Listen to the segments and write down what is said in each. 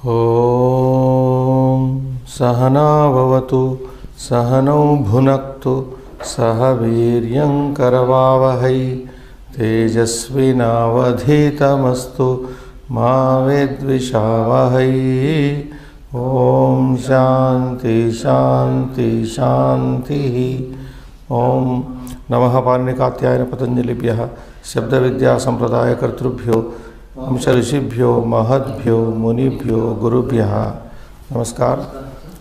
Om Sahana Bhavatu Sahanau Bhunaktu Saha Viryam Karavavahai Tejasvinavadhitamastu Ma Vidvishavahai. Om Shanti Shanti Shanti. Om Namaha Parnikatyayana Patanjalibhyaha Shabda Vidya Sampradaya Kartrubhyo Amsha Rishibhyo Mahadbhyo Munibhyo Gurubhyaha. Namaskar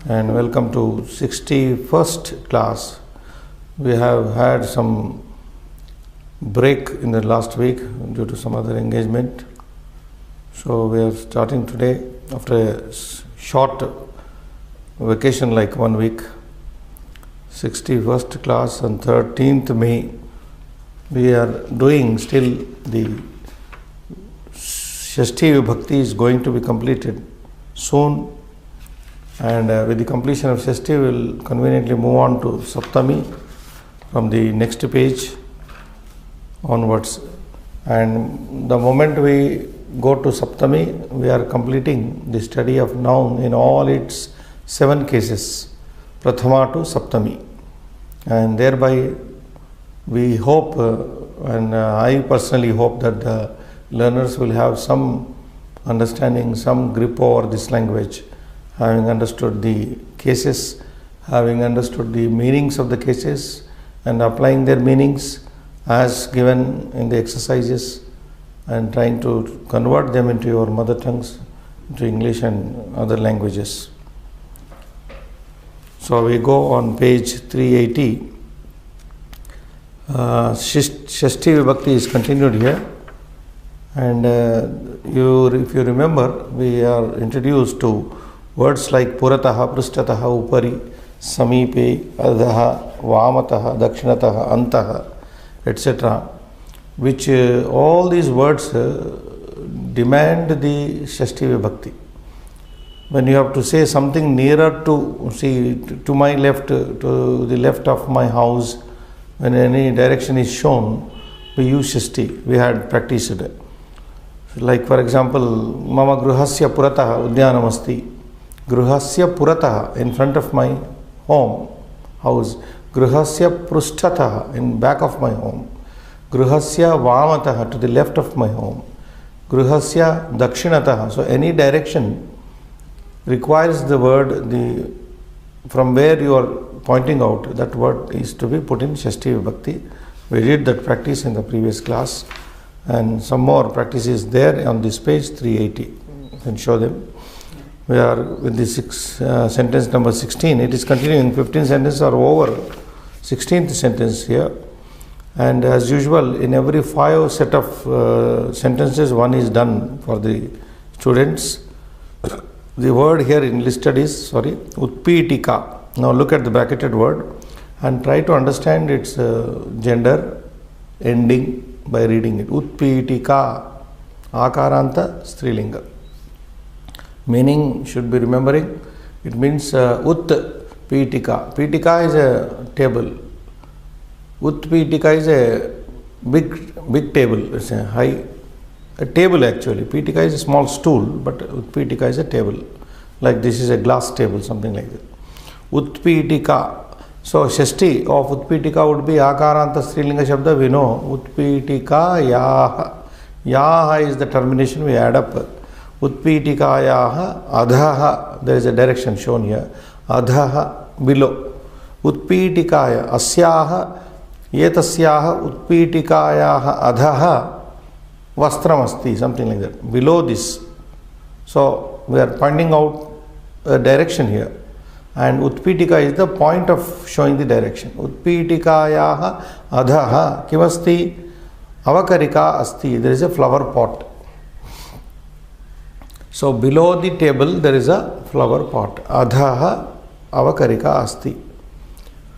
and welcome to 61st class. We have had some break in the last week due to some other engagement. So we are starting today after a short vacation like 1 week. 61st class on 13th May. We are doing still the Shashti Vibhakti is going to be completed soon, and with the completion of Shashti we will conveniently move on to Saptami from the next page onwards. And the moment we go to Saptami, we are completing the study of noun in all its 7 cases, Prathama to Saptami. And thereby we hope, and I personally hope that the learners will have some understanding, some grip over this language, having understood the cases, having understood the meanings of the cases, and applying their meanings as given in the exercises, and trying to convert them into your mother tongues, into English and other languages. So we go on page 380. Shashti Vibhakti is continued here, and if you remember, we are introduced to words like Purataha, Prushtataha, Upari, Samipe, Adhaha, Vamataha, Dakshinataha, Antaha, etc., which all these words demand the Shashti Vibhakti. When you have to say something nearer to, see, to my left, to the left of my house, when any direction is shown, we use Shashti. We had practiced it. Like for example, Mama Gruhasya Purataha Udyanamasti. Gruhasya Purataha, in front of my home, house. Gruhasya Prushtataha, in back of my home. Gruhasya Vamataha, to the left of my home. Gruhasya Dakshinataha. So any direction requires the word, from where you are pointing out, that word is to be put in Shashti Vibhakti. We did that practice in the previous class, and some more practice is there on this page 380. You can show them. We are with the sentence number 16. It is continuing. 15 sentences are over. 16th sentence here. And as usual, in every 5 set of sentences, one is done for the students. The word here enlisted is, Utpitika. Now look at the bracketed word and try to understand its gender ending by reading it. Utpitika, Akaranta, Strilinga. Meaning should be remembering, it means Utpitika. Pitika is a table. Utpitika is a big table. It's a table actually. Pitika is a small stool, but Utpitika is a table. Like this is a glass table, something like that. Utpitika. So Shashti of Utpitika would be Akaranta Strilinga Shabda. We know Utpitika Yaha. Yaha is the termination, we add up. Utpitika Yaha Adhaha. There is a direction shown here. Adhaha, below. Utpitikaya Asyaha Yetasyaha Utpitikayaha Adhaha Vastramasti, something like that. Below this. So we are pointing out a direction here. And Utpitika is the point of showing the direction. Utpitikayaha Adhaha Kimasti Avakarika Asti. There is a flower pot. So below the table there is a flower pot. Adhaha Avakarika Asti.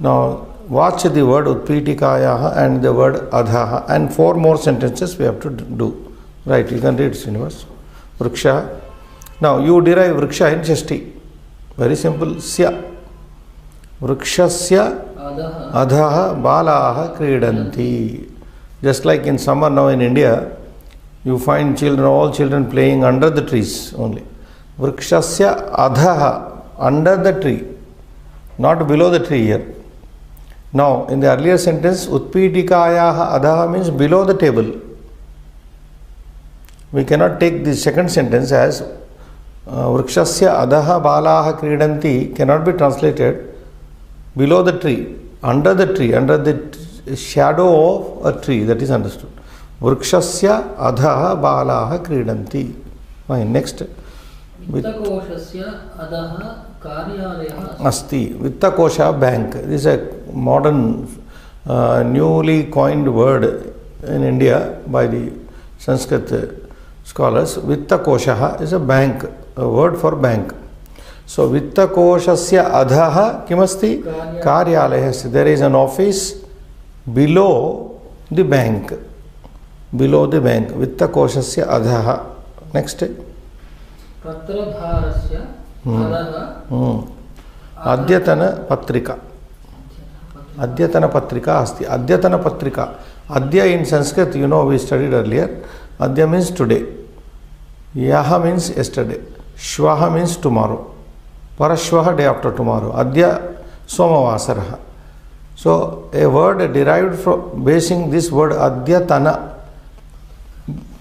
Now watch the word Utpitikayaha and the word Adhaha, and 4 more sentences we have to do. Right, you can read, Srinivas. Vriksha. Now you derive Vriksha in Shashti. Very simple. Sya. Vrikshasya Adhaha Balaha Kridanti. Just like in summer now in India, You find children, all children playing under the trees only. Vrikshasya adhaha, under the tree, not below the tree here. Now, in the earlier sentence, Utpitikayaha adhaha means below the table. We cannot take the second sentence as Vrikshasya adaha balaha kridanti, cannot be translated below the tree, under the shadow of a tree, that is understood. Vrikshasya adhaha balaha kridanti. Fine, next. Vittakoshasya adaha karyalayaha Asti. Vittakosha, bank. This is a modern, newly coined word in India by the Sanskrit scholars. Vittakosha is a bank, a word for bank. So, Vittakoshasya adhaha kimasti? Karyalayasya. There is an office below the bank. Below the bank. Vittakoshasya adhaha. Next. Patradharasya adaha Adyatana patrika. Adyatana patrika asti. Adyatana patrika. Adya in Sanskrit, you know, we studied earlier. Adya means today. Yaha means yesterday. Shvaha means tomorrow. Parashvaha, day after tomorrow. Adya somavasaraha. So, a word derived from, basing this word adyatana,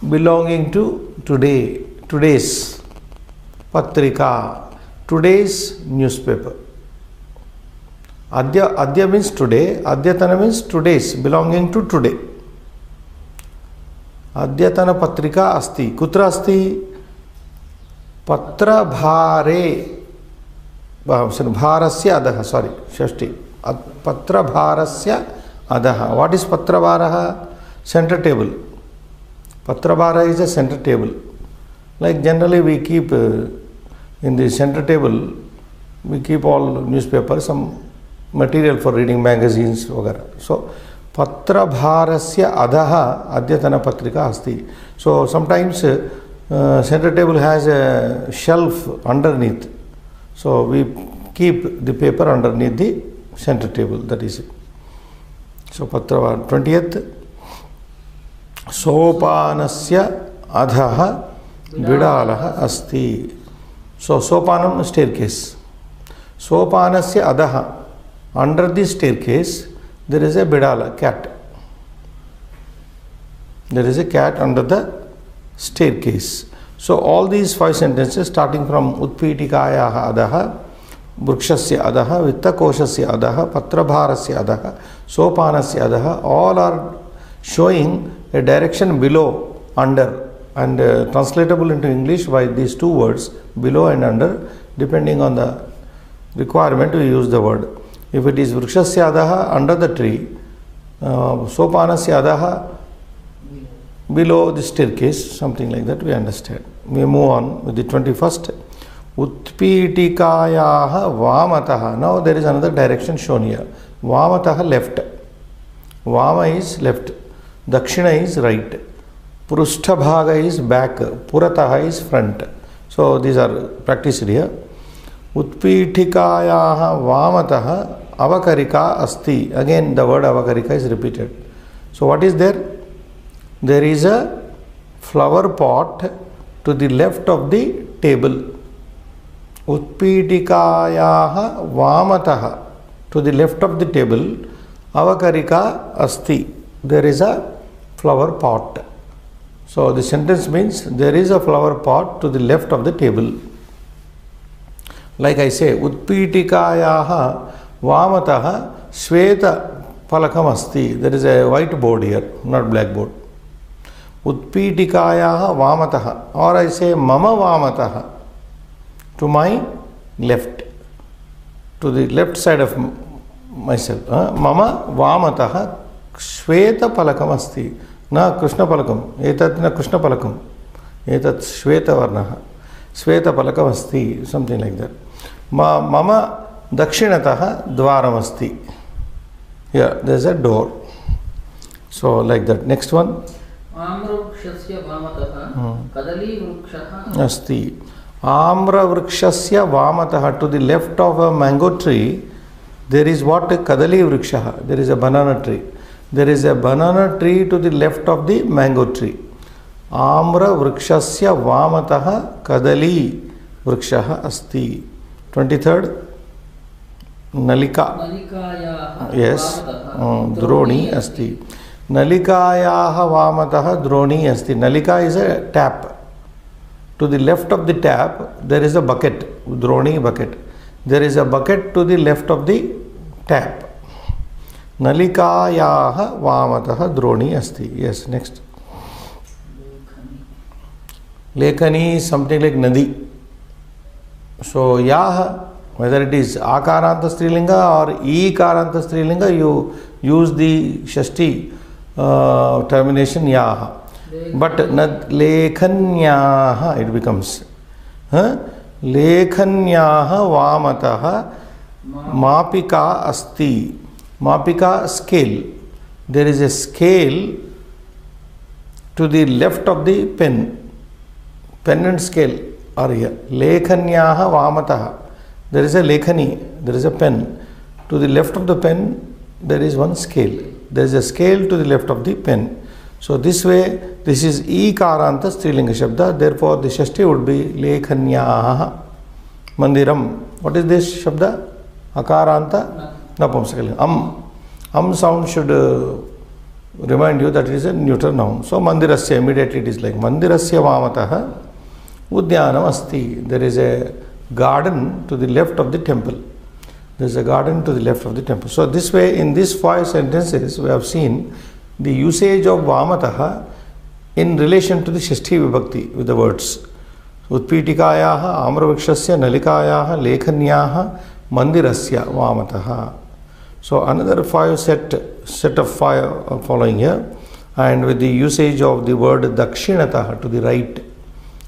belonging to today, today's patrika, today's newspaper. Adya means today, adyatana means today's, belonging to today. Adyatana patrika asti. Kutra asti? Patra bhare. Bharasya adaha, sorry, Shashti. Patra bharasya adaha. What is patra bharaha? Center table. Patra bhara is a center table. Like generally we keep in the center table, we keep all newspapers, some material for reading magazines, वगैरह. So, Patra bharasya adaha adyatana patrika asti. So, sometimes center table has a shelf underneath. So, we keep the paper underneath the center table, that is it. So, Patra 20th. Sopanasya adhaha vidalaha asti. So, Sopanam, staircase. Sopanasya adaha, under the staircase, there is a bidala, cat. There is a cat under the staircase. So, all these 5 sentences starting from Utpitikayaha adaha, Vrikshasya adaha, Vittakoshasya adaha, Patrabharasya adaha, Sopanasya adaha, all are showing a direction below, under, and translatable into English by these 2 words, below and under, depending on the requirement we use the word. If it is Vrikshasya adaha, under the tree, Sopanasya adaha, below the staircase, something like that we understand. We move on with the 21st. Utpitikayaha vamataha. Now there is another direction shown here. Vamataha, left. Vama is left. Dakshina is right. Prushthabhaga is back. Purataha is front. So these are practiced here. Utpitikayaha vamataha avakarika asti. Again the word avakarika is repeated. So what is there? There is a flower pot to the left of the table. Utpitikayaha vamataha, to the left of the table, avakarika asti. There is a flower pot. So the sentence means there is a flower pot to the left of the table. Like I say, Utpitikayaha vamataha shveta palakam asti. There is a white board here, not blackboard. Utpitikayaha vamataha, or I say mama vamataha, to my left, to the left side of myself. Mama vamataha shveta palakam asti. Na Krishna palakam. Etat na Krishna palakam. Etat shveta varnaha. Shveta palakam asti. Something like that. Mama dakshinataha dvaram asti. Here there is a door. So like that. Next one. Amravruksha vamataha kadali vruksha asti. Amravruksha vamataha, to the left of a mango tree, there is what? Kadali vriksha. There is a banana tree. There is a banana tree to the left of the mango tree. आम्रवृक्षस्य वामतः कदली वृक्षः अस्ति. 23rd नलिका. Yes द्रोणी अस्ति. नलिकायाः वामतः द्रोणी अस्ति. नलिका is a tap. To the left of the tap there is a bucket, droni bucket. There is a bucket to the left of the tap. Nalikayah vamatah droni asti. Yes, next. Lekhani is something like nadi. So yah, whether it is akaranta strilinga or ikaranta strilinga, you use the shashti termination yah. But lekhanyaha it becomes lekhanyaha vamataha mapika asti. Mapika scale. There is a scale to the left of the pen. Pen and scale are here. Lekhanyaha vamataha. There is a lekhani. There is a pen. To the left of the pen there is one scale. There is a scale to the left of the pen. So this way, this is ikaranta strilinga shabda. Therefore, the shashti would be lekhanyaha mandiram. What is this shabda? Akaranta napumsakalinga. Sound should remind you that it is a neuter noun. So mandirasya, immediately it is like mandirasya vamataha udyanam asti. There is a garden to the left of the temple. There is a garden to the left of the temple. So this way, in these 5 sentences, we have seen the usage of vamataha in relation to the shashti vibhakti with the words utpitikayaha amravakshasya nalikayaha lekhanyaha mandirasya vamataha. So another 5 set of 5 are following here, and with the usage of the word dakshinataha, to the right,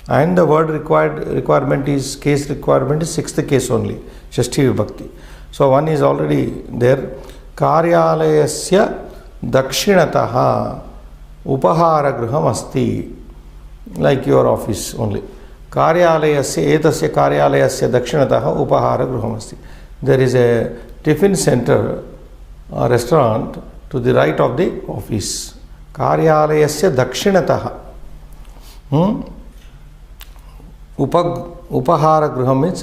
and the word requirement is case requirement is 6th case only, shashti vibhakti. So one is already there. Karyalayasya dakshinataha upahara griham asti, like your office only. Karyalayasya etasya karyalayasya dakshinataha upahara griham asti. There is a tiffin center or restaurant to the right of the office. Karyalayasya dakshinataha. Upahara griham means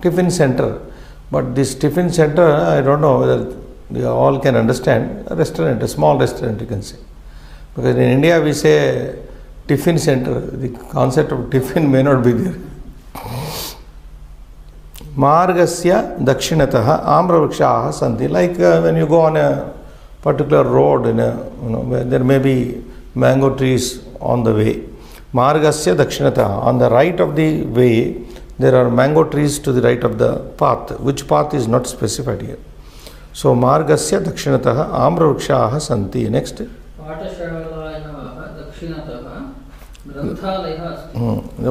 tiffin center. But this tiffin center, I don't know whether they all can understand. A restaurant, a small restaurant you can say. Because in India we say tiffin center. The concept of tiffin may not be there. Margasya dakshinataha amravrikshaha santi. Like when you go on a particular road, where there may be mango trees on the way. Margasya dakshinataha. On the right of the way, there are mango trees to the right of the path. Which path is not specified here. So margasya dakshinataha amravrikshaha santi. Next. The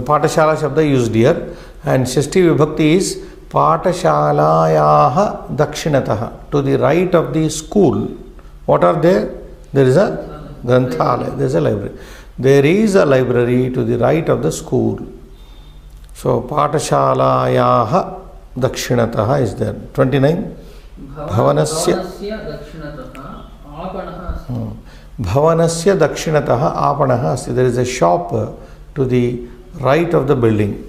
patashala shabda used here, and shashti vibhakti is patashalayaha dakshinataha, to the right of the school. What are there? There is a granthalaya, there is a library. There is a library to the right of the school. So patashalayaha dakshinataha is there. 29. Bhavanasya dakshinataha apanaha asti. There is a shop to the right of the building.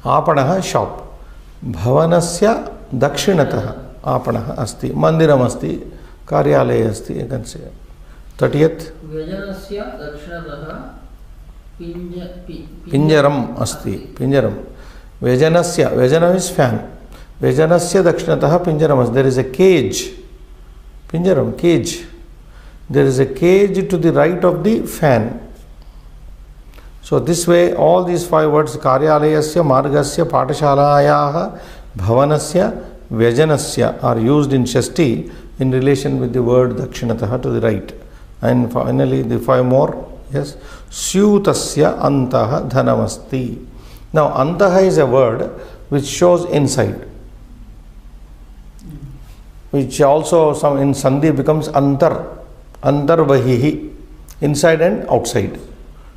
Apanaha shop. Bhavanasya dakshinataha apanaha asti. Mandiram asti. Karyalaya asti. You can say. 30th. Vyajanasya dakshinataha Pinjaram asti. Pinjaram. Vyajanasya. Vyajanam is fan. Vyajanasya dakshinataha pinjaram asti. There is a cage. Pinjaram, cage. There is a cage to the right of the fan. So this way, all these 5 words, karyalayasya, margasya, patashalayaha, bhavanasya, vyajanasya, are used in shashti in relation with the word dakshinataha, to the right. And finally, the 5 more. Yes. Syutasya antaha dhanamasti. Now, antaha is a word which shows inside, which also in sandhi becomes antar. Antarvahihi, inside and outside.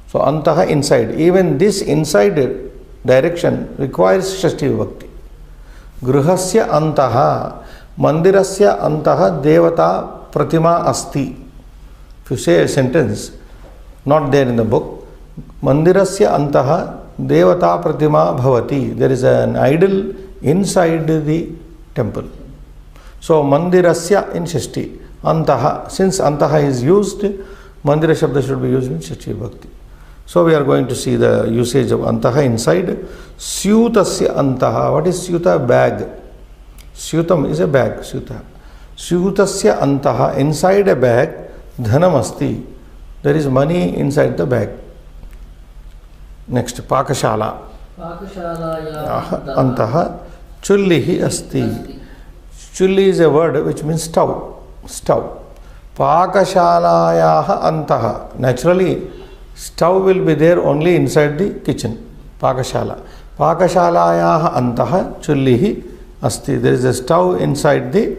So antaha, inside. Even this inside direction requires shashti vibhakti. Grihasya antaha, mandirasya antaha devata pratima asti. If you say a sentence not there in the book, Mandirasya antaha devata pratima bhavati. There is an idol inside the temple. So mandirasya in Shashti. Antaha. Since antaha is used, mandira shabda should be used in Shashti Vibhakti. So we are going to see the usage of antaha inside. Syutasya antaha. What is syuta? Bag. Syutam is a bag. Syuta. Syutasya antaha. Inside a bag, dhanam asti. There is money inside the bag. Next, pakashala. Pakashalaya Antaha chullihi asti. Chulli is a word which means stove. Stove. Pakashalayaha antaha. Naturally, stove will be there only inside the kitchen. Pakashala. Pakashalayaha antaha chullihi asti. There is a stove inside the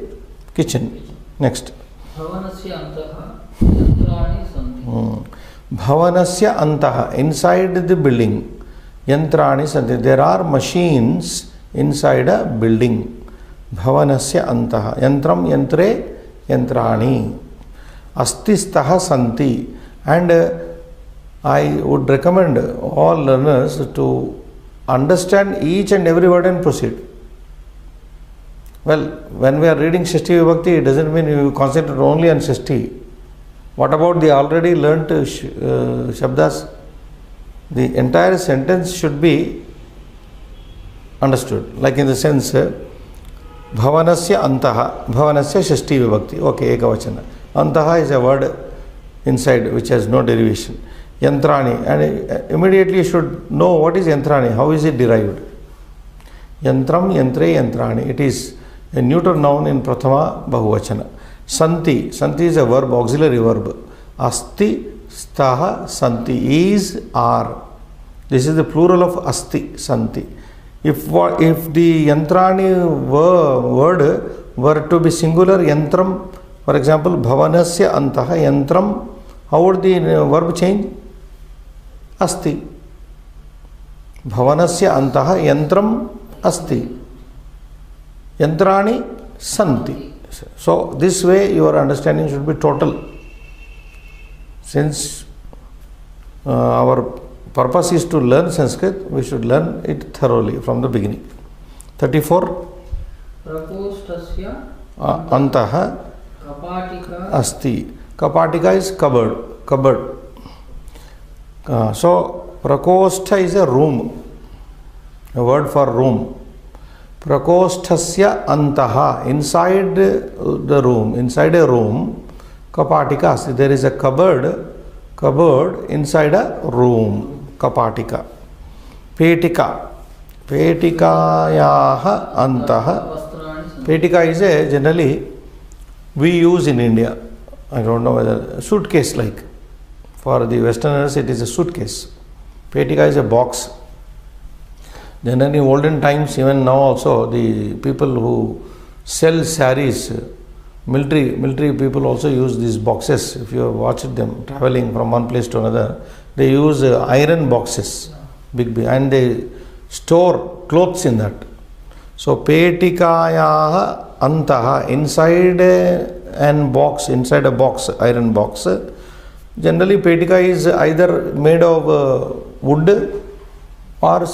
kitchen. Next. Bhavanasya antaha yantrani santi. Bhavanasya antaha. Inside the building. Yantrani santi. There are machines inside a building. Bhavanasya antaha. Yantram yantre yantrani. Astistaha santi. And I would recommend all learners to understand each and every word and proceed. Well, when we are reading Shashti Vibhakti, it doesn't mean you concentrate only on Shashti. What about the already learnt Shabdas? The entire sentence should be understood. Like in the sense, Bhavanasya antaha, Bhavanasya Shashti Vibhakti. Okay, Ekavachana. Antaha is a word inside which has no derivation. Yantrani, and immediately you should know what is yantrani, how is it derived. Yantram, yantre, yantrani. It is a neuter noun in Prathama Bahuvachana. Santi, santi is a verb, auxiliary verb. Asti, staha, santi, is, are. This is the plural of asti, santi. If the yantrani word were to be singular, yantram, for example, bhavanasya antaha, yantram, how would the verb change? Asti. Bhavanasya antaha, yantram, asti. Yantrani, santi. So, this way your understanding should be total. Since our purpose is to learn Sanskrit, we should learn it thoroughly from the beginning. 34. Prakostasya Antaha kapatika asti. Kapatika is cupboard. Cupboard. So, prakostha is a room. A word for room. Prakosthasya antaha. Inside the room, inside a room, kapatika asti. There is a cupboard inside a room. Kapatika. Petika. Petikayaha antaha. Petika is a generally we use in India. I don't know whether suitcase like. For the Westerners it is a suitcase. Petika is a box. Then in olden times, even now also, the people who sell saris, military people also use these boxes. If you have watched them traveling from one place to another, they use iron boxes, big, and they store clothes in that. So, petikayaha antaha, inside a box, iron box. Generally, petika is either made of wood or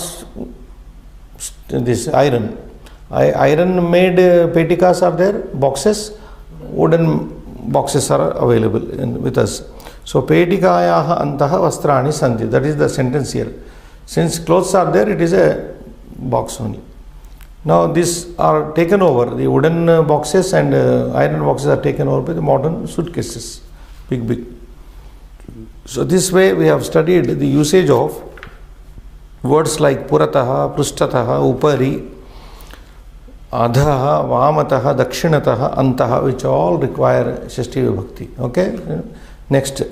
this iron. Iron made petikas are there, boxes, wooden boxes are available with us. So, petikayaha antaha vastrani santi. That is the sentence here. Since clothes are there, it is a box only. Now, these are taken over. The wooden boxes and iron boxes are taken over by the modern suitcases. Big. So, this way we have studied the usage of words like purataha, prushtataha, upari, adhaha, vamataha, dakshinataha, antaha, which all require Shashti Vibhakti. Okay? Next,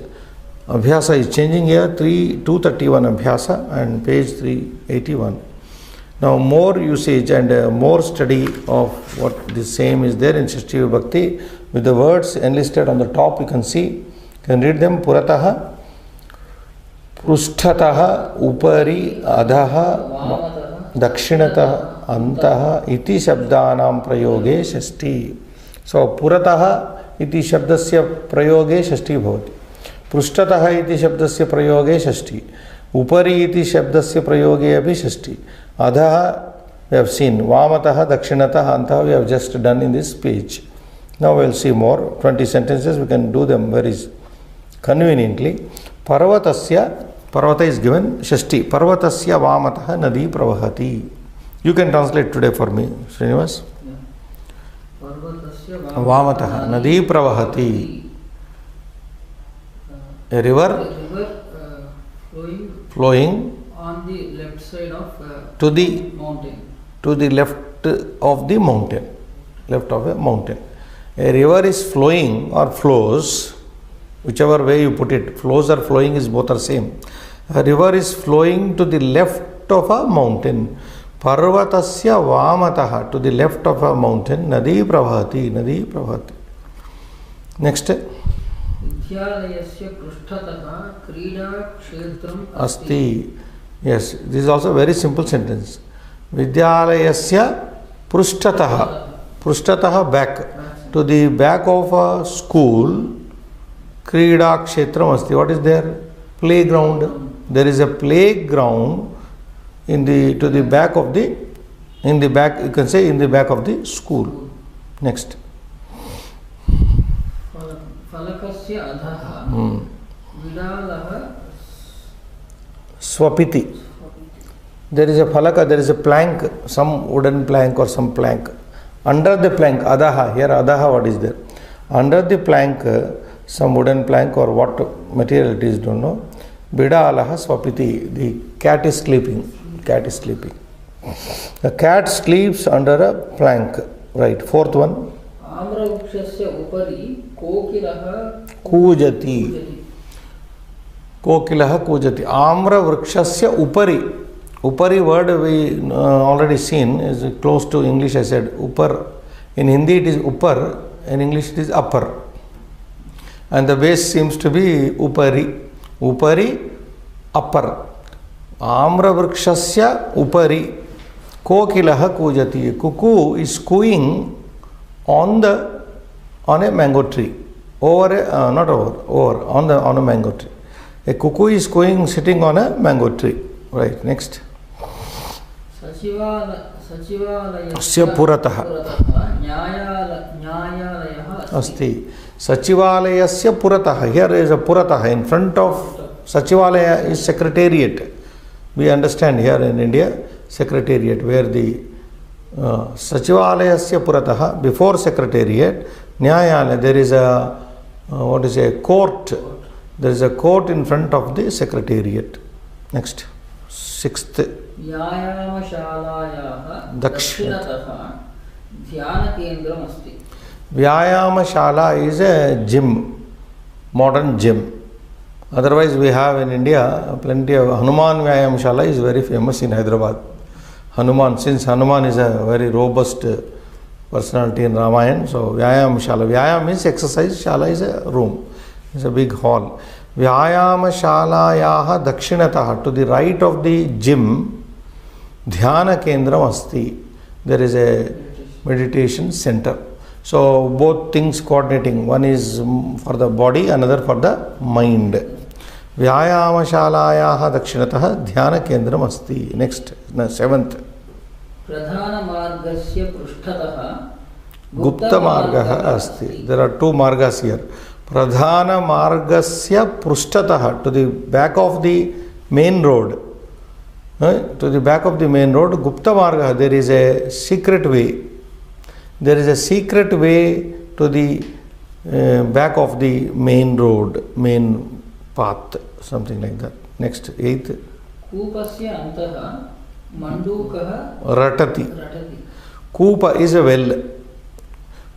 Abhyasa is changing here, 231 Abhyasa and page 381. Now, more usage and more study of what the same is there in Shashti Vibhakti with the words enlisted on the top. You can see, you can read them. Purataha, Prushtataha, Upari, Adhaha, Dakshinataha, Antaha, iti shabdanam prayoge shashti. So, Purataha iti shabdasya prayoge shashti bhavati. Prushtataha iti shabdasya prayoge shashti. Upari iti shabdasya prayoge abhi shashti. Adha we have seen. Vamatah, dakshinatah, antah we have just done in this page. Now we will see more. 20 sentences, we can do them very conveniently. Parvatasya, Parvata is given, Shashti. Parvatasya vamatah nadi pravahati. You can translate today for me, Srinivas. Vamatah nadi pravahati. A river flowing on the left side of to the mountain. To the left of the mountain. Left of a mountain. A river is flowing or flows, whichever way you put it, flows or flowing is both are same. A river is flowing to the left of a mountain. Parvatasya vamatah, to the left of a mountain. Nadi pravahati, nadi pravahati. Next. Vidyalayasya prushthatah krida kshetram Asti. Yes, this is also a very simple sentence. Vidyalayasya prushthatah. Prushthatah, back. To the back of a school, krida kshetram asti. What is there? Playground. There is a playground in the to the back of the in the back, you can say in the back of the school. Next. Falakasya adhaha vidalah Swapiti. There is a falaka, there is a plank, some wooden plank or some plank. Under the plank, adaha, here adaha, what is there? Under the plank, some wooden plank or what material it is, don't know. Bidalaha swapiti, the cat is sleeping. Cat is sleeping. The cat sleeps under a plank. Right, fourth one. Amravukshasya upari kokilaha Kujati. Kokilaha kujati. Amra vrikshasya upari. Upari word we already seen is close to English. I said upar. In Hindi it is upar. In English it is upper. And the base seems to be upari. Upari, upper. Amra vrikshasya upari. Kokilaha kujati. Cuckoo is cooing on a mango tree. On a mango tree. A cuckoo is cooing sitting on a mango tree. Right, next. Sachivalayasya puratah asti. Sachivalayasya puratah. Here is a puratah. In front of Sachivalaya is secretariat. We understand here in India, secretariat, where the Sachivalayasya puratah, before secretariat, Nyayalaya, there is a court. There is a court in front of the secretariat. Next. Sixth. Vyayamashalayah dakshinatah dhyana kendram asti. Vyayamashala is a gym, modern gym. Otherwise we have in India plenty of Hanuman Vyayamashala is very famous in Hyderabad. Hanuman, since Hanuman is a very robust personality in Ramayana, so Vyayamashala. Vyayam means exercise, Shala is a room, it's a big hall. Vyayamashalayaha dakshinatah, to the right of the gym, dhyana kendram asti. There is a meditation center. So both things coordinating. One is for the body, another for the mind. Vyayamashalayaha dakshinatah dhyana kendram asti. Next, seventh. Pradhana margasya prushthatah Gupta margaha asti. There are two margas here. Pradhana margasya prushthatah, to the back of the main road. To the back of the main road, Gupta marga, there is a secret way. There is a secret way to the back of the main road, main path, something like that. Next, eighth. Kupasya antaha mandukaha Ratati. Kupa is a well.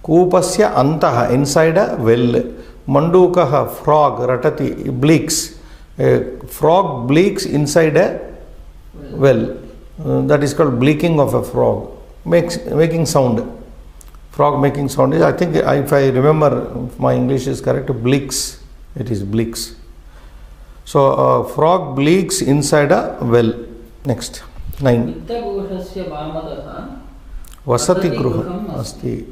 Kupasya antaha, inside a well. Mandukaha, frog. Ratati, bleaks. A frog bleaks inside a well. That is called bleaking of a frog. Making sound. Frog making sound is, I think, if I remember, if my English is correct, bleaks. It is bleaks. So a frog bleaks inside a well. Next, 9. Vasati gruha asti.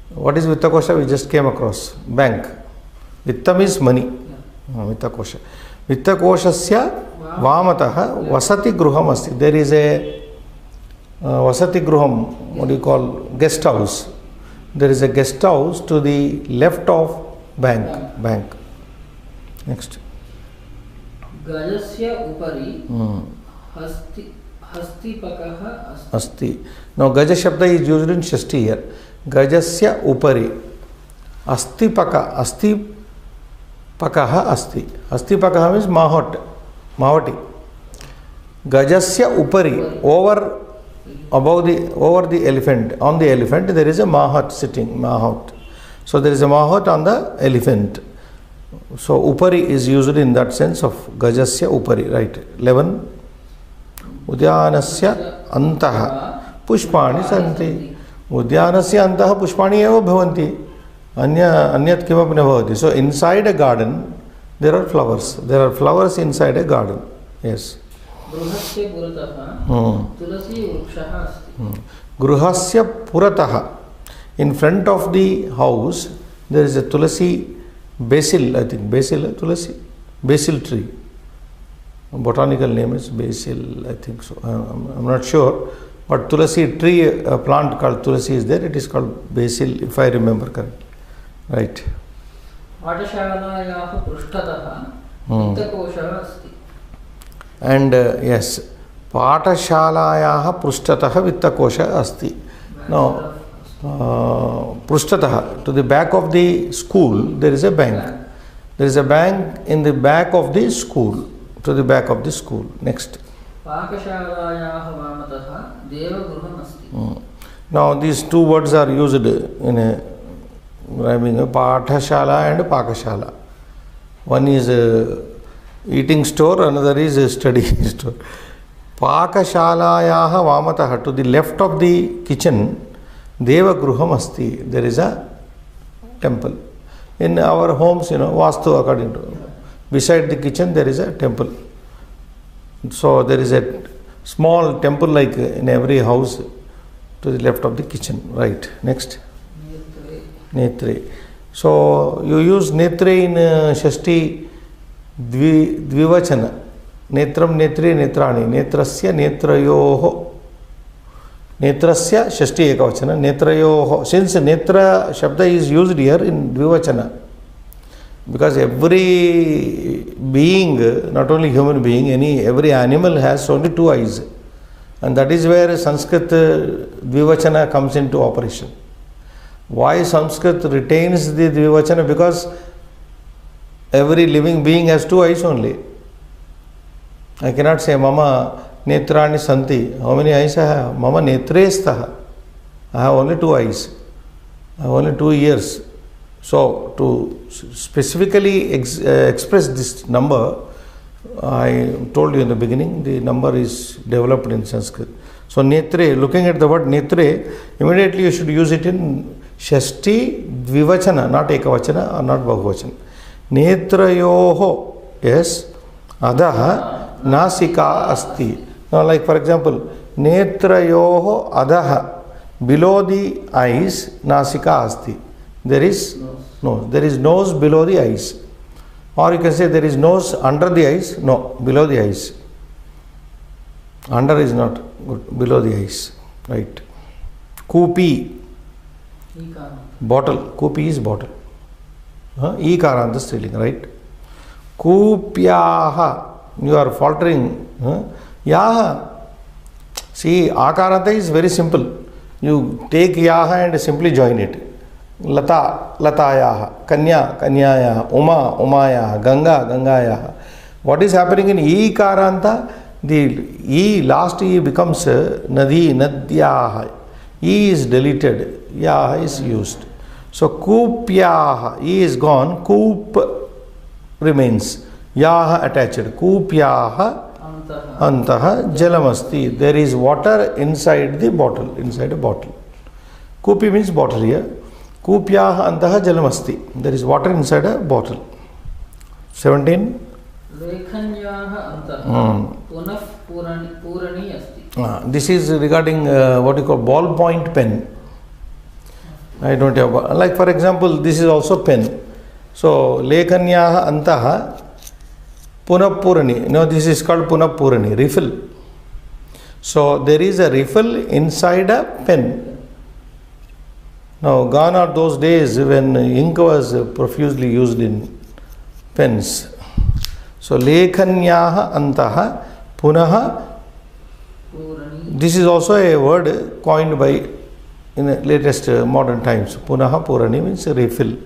What is Vittakosha? We just came across. Bank. Vittam is money. Vittakosha. Vittakoshasya Vamataha Vasati Gruham Asti. There is a Vasati Gruham, what do you call, guest house. There is a guest house to the left of bank. Next. Gajasya Upari Hastipakaha Asti. Now Gaja Shabda is used in Shashti here. Gajasya Upari Astipaka. Astipakaha Asti. Astipakaha means Mahati. Gajasya Upari, over the elephant. On the elephant there is a Mahat sitting. Mahat. So there is a Mahat on the elephant. So Upari is used in that sense of Gajasya Upari. Right. 11. Udyanasya Antaha Pushpani Santi. Udyanasya Antaha Pushpani eva bhavanti. Anyat kimap na bhavati. So inside a garden there are flowers. There are flowers inside a garden. Yes. Gruhasya Purataha Tulasi Vrukshaha Asti. Gruhasya Purataha. In front of the house there is a Tulasi basil, I think. Tulasi? Basil tree. Botanical name is basil, I think so. I'm not sure. But Tulasi tree, a plant called Tulasi is there. It is called basil, if I remember correctly. Right. Patashalayaha Prushtataha Vittakoshaha Asti. And yes, Patashalayaha Prushtataha Vittakosha Asti. Now, Prushtataha, to the back of the school, there is a bank. There is a bank in the back of the school. To the back of the school. Next. Pakashalayaha Vamataha Deva Gruham Asti. Now, these two words are used in a rhyming, Pathashala and Pakashala. One is eating store, another is a study store. Pakashalayaha Vamataha, to the left of the kitchen, Deva Gruham Asti. There is a temple. In our homes, Vastu according to, beside the kitchen there is a temple. So there is a small temple like in every house to the left of the kitchen. Right. Next. Netre. So you use Netre in Shashti Dvivachana. Netram, Netre, Netrani. Netrasya, Netrayoho. Netrasya, Shashti Ekavachana. Netrayoho. Since Netra Shabda is used here in Dvivachana, because every being, not only human being, every animal has only two eyes. And that is where Sanskrit Dvivachana comes into operation. Why Sanskrit retains the Dvivachana? Because every living being has two eyes only. I cannot say Mama Netrani Santi. How many eyes I have? Mama Netrestaha. I have only two eyes. I have only 2 ears. So to specifically express this number, I told you in the beginning, the number is developed in Sanskrit. So Netre, looking at the word Netre, immediately you should use it in Shashti Dvivachana, not Ekavachana or not Bahuvachana. Netrayoho, yes, Adaha Nasika Asti. Now like for example, Netrayoho Adaha, below the eyes, Nasika Asti. There is nose. There is nose below the eyes. Or you can say there is nose under the eyes. No, below the eyes. Under is not good. Below the eyes. Right. Kupi. Bottle. Kupi is bottle. Ikaranta striling. Right. Kupyaha. You are faltering. Yaha. See, Akaranta is very simple. You take Yaha and simply join it. Lata, Latayaha, Kanya, Kanyayaha, Uma, Umayaha, Ganga, Gangayaha. What is happening in Ikaranta? The E, last E becomes Nadi, Nadyaha. E is deleted, Yaha is used. So Kupyaha, E is gone, Kup remains, Yaha attached. Kupyaha Antaha Jalamasti. There is water inside the bottle, inside a bottle. Kupi means bottle here. Kupyaha Antaha Jalamasti. There is water inside a bottle. 17. Lekhanyaha Antaha Punaf Purani Asti. This is regarding what you call ballpoint pen. I don't have, like for example, this is also pen. So Lekhanyaha Antaha Punapurani. Now this is called Punapurani, refill. So there is a refill inside a pen. Now gone are those days when ink was profusely used in pens. So Lekhanyaha Antaha Punaha. This is also a word coined by in the latest modern times. Punaha Purani means refill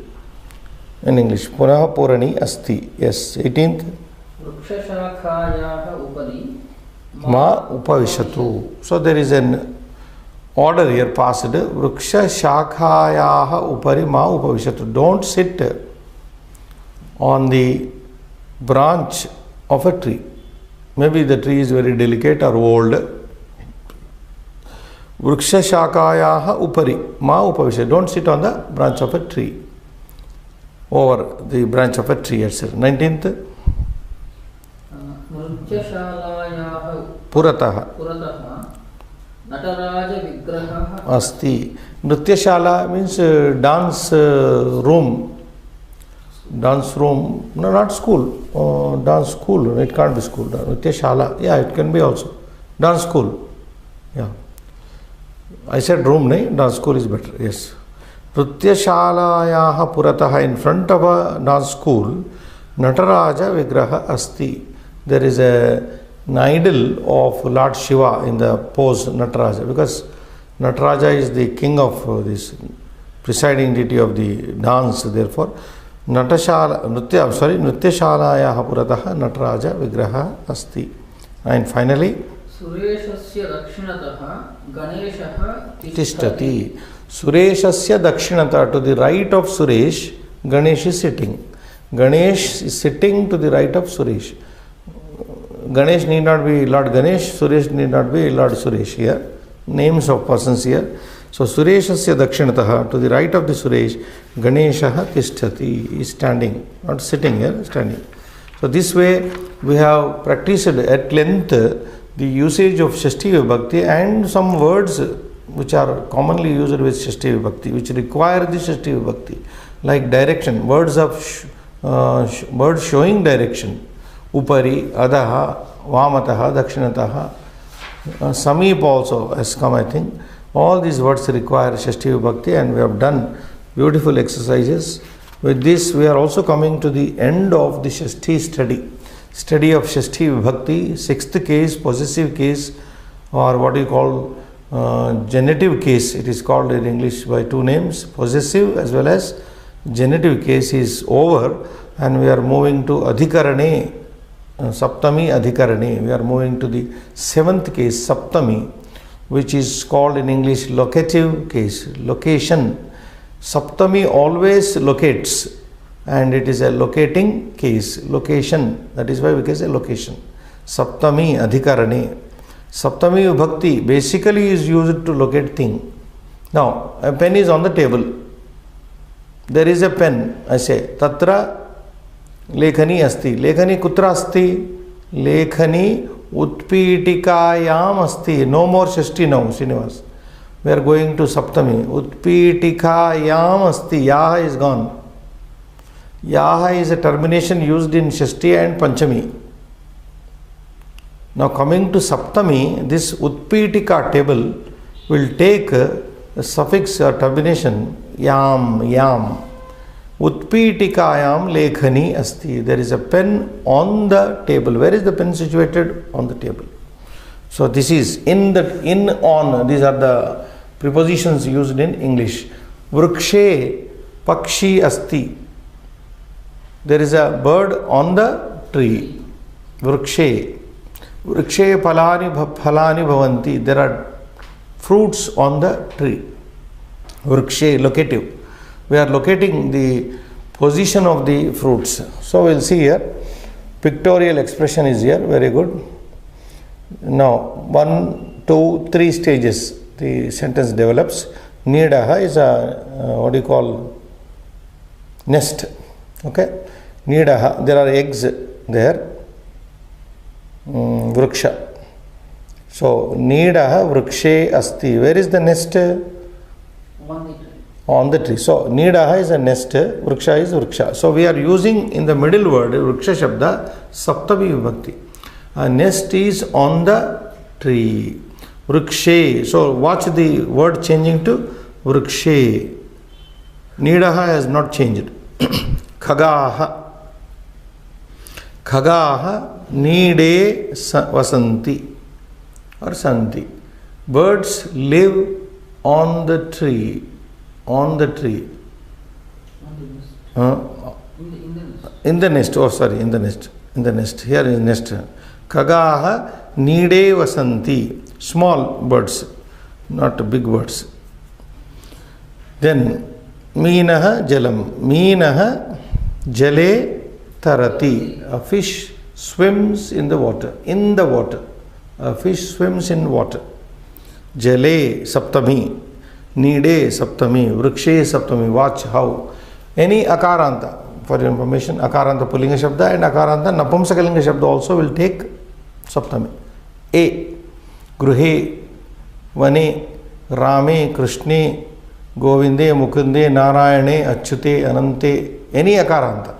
in English. Punaha Purani Asti. Yes. 18th. Ma Upavishatu. So there is an order here passed. Vriksha Shakhayaha Upari Ma Upavishatu. Don't sit on the branch of a tree. Maybe the tree is very delicate or old. Vriksha Shakayaha Upari Ma Upavishya. Don't sit on the branch of a tree. Over the branch of a tree, etc. 19th. Purataha. Nataraja Vigraha Asti. Nrityashala means dance room. Dance room. No, not school. Dance school. It can't be school. Nrityashala. Yeah, it can be also. Dance school. Yeah. I said room, nahi? Dance school is better. Yes. Nrityashalayaha Purataha. In front of a dance school, Nataraja Vigraha Asti. There is an idol of Lord Shiva in the pose Nataraja, because Nataraja is the king of this presiding deity of the dance. Therefore, Nrityashalayaha Purataha Nataraja Vigraha Asti. And finally, Sureshasya Dakshinataha Ganeshaha Tishtati. Sureshasya Dakshinata, to the right of Suresh, Ganesh is sitting. Ganesh is sitting to the right of Suresh. Ganesh need not be Lord Ganesh, Suresh need not be Lord Suresh here. Names of persons here. So Sureshasya Dakshinataha, to the right of the Suresh, Ganeshaha Tishtati, is standing, not sitting here, standing. So this way we have practiced at length the usage of Shashti Vibhakti and some words which are commonly used with Shashti Vibhakti, which require the Shashti Vibhakti, like direction, words showing direction. Upari, Adaha, Vamataha, Dakshinataha, Sameep also has come, I think. All these words require Shashti Vibhakti, and we have done beautiful exercises. With this, we are also coming to the end of the Shashti study of Shashti Vibhakti, sixth case, possessive case, or what you call genitive case. It is called in English by two names, possessive as well as genitive case is over, and we are moving to Adhikarane, Saptami Adhikarane. We are moving to the seventh case, Saptami, which is called in English locative case, location. Saptami always locates, and it is a locating case, location. That is why we can say location. Saptami Adhikarane. Saptami Vibhakti basically is used to locate thing. Now, a pen is on the table. There is a pen. I say, Tatra Lekhani asti. Lekhani kutra asti? Lekhani utpitikayam asti. No more Shashti now, Srinivas. We are going to Saptami. Utpitikayam asti. Yaha is gone. Yaha is a termination used in Shashti and Panchami. Now coming to Saptami, this Utpitika table will take a suffix or termination yam. Utpitikayam lekhani asti. There is a pen on the table. Where is the pen situated? On the table. So this is in, on. These are the prepositions used in English. Vrikshe pakshi asti. There is a bird on the tree. Vrikshe. Vrikshe phalani bhavanti. There are fruits on the tree. Vrikshe, locative. We are locating the position of the fruits. So we will see here. Pictorial expression is here. Very good. Now 1, 2, 3 stages the sentence develops. Nidaha is a what do you call nest. Okay. Nidaha, there are eggs there. Vriksha. So Nidaha vrikshe asti. Where is the nest? On the tree. So Nidaha is a nest, Vriksha is Vriksha. So we are using in the middle word Vriksha Shabda Saptami Vibhakti. A nest is on the tree. Vrikshe. So watch the word changing to Vrikshe. Nidaha has not changed. Khagaha. Khagaha Nide Vasanti or Santi. Birds live on the tree. On the tree. In the nest. Oh, sorry, in the nest. In the nest. Here is nest. Khagaha Nide Vasanti. Small birds, not big birds. Then Meenaha Jalam. Meenaha Jale Tarati. A fish swims in the water. In the water. A fish swims in water. Jale Saptami. Nide Saptami. Vrikshe Saptami. Watch how. Any Akaranta, for your information, Akaranta Pullinga Shabda and Akaranta Napumsakalinga Shabda also will take Saptami. A. Gruhe, Vane, Rame, Krishne, Govinde, Mukunde, Narayane, Achyute, Anante, any Akaranta.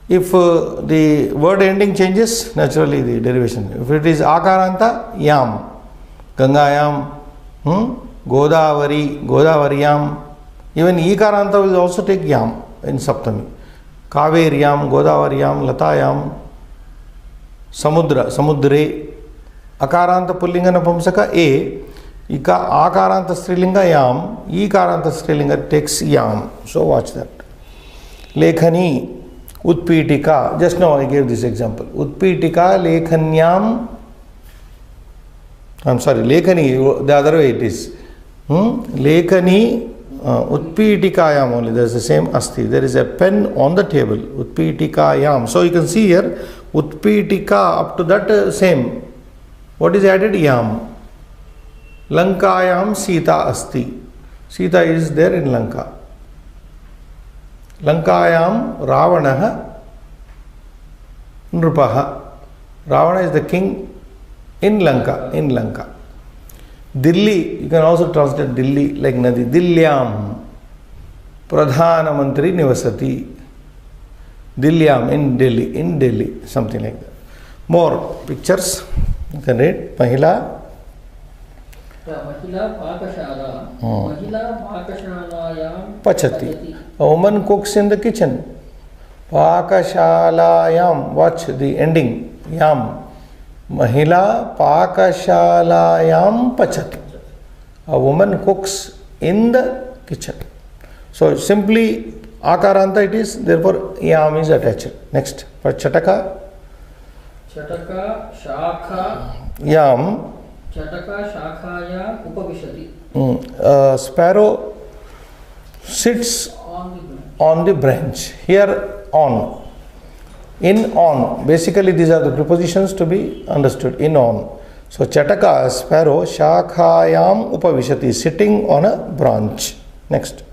If the word ending changes, naturally the derivation. If it is Akaranta, Yam, Gangayam, Godavari, Godavariyam. Even Ikaranta will also take Yam in Saptami. Kaveriyam, Godavariyam, Latayam, Samudra, Samudre. Akaranta Pullinga Napumsaka A. Akaranta Strilinga Yam. Ikaranta Strilinga takes Yam. So watch that. Lekhani. Utpitika, just now I gave this example. Utpitika Lekhanyam, I'm sorry, Lekhani, the other way it is. Lekhani Utpitikayam only, there is the same Asti. There is a pen on the table, Utpitikayam. So you can see here, Utpitika up to that same. What is added? Yam. Lankayam Sita Asti. Sita is there in Lanka. Lankayam Ravanaha Nrupaha. Ravana is the king in Lanka. In Lanka. Delhi, you can also translate Delhi like Nadi. Dillyam Pradhana Mantri Nivasati. Dillyam in Delhi. In Delhi. Something like that. More pictures. You can read. Mahila. Mahila Pakashala. Mahila Pakashalayam Pachati. A woman cooks in the kitchen. Pakashalayam. Watch the ending. Yam. Mahila Pakashalayam Pachati. A woman cooks in the kitchen. So simply Akaranta it is, therefore Yam is attached. Next. For Chataka. Chataka Shakha. Yam. Chataka Shakhaya Upavishati. Sparrow sits on the branch. Here on. In on. Basically these are the prepositions to be understood. In on. So Chataka, sparrow, Shakhayam Upavishati, sitting on a branch. Next.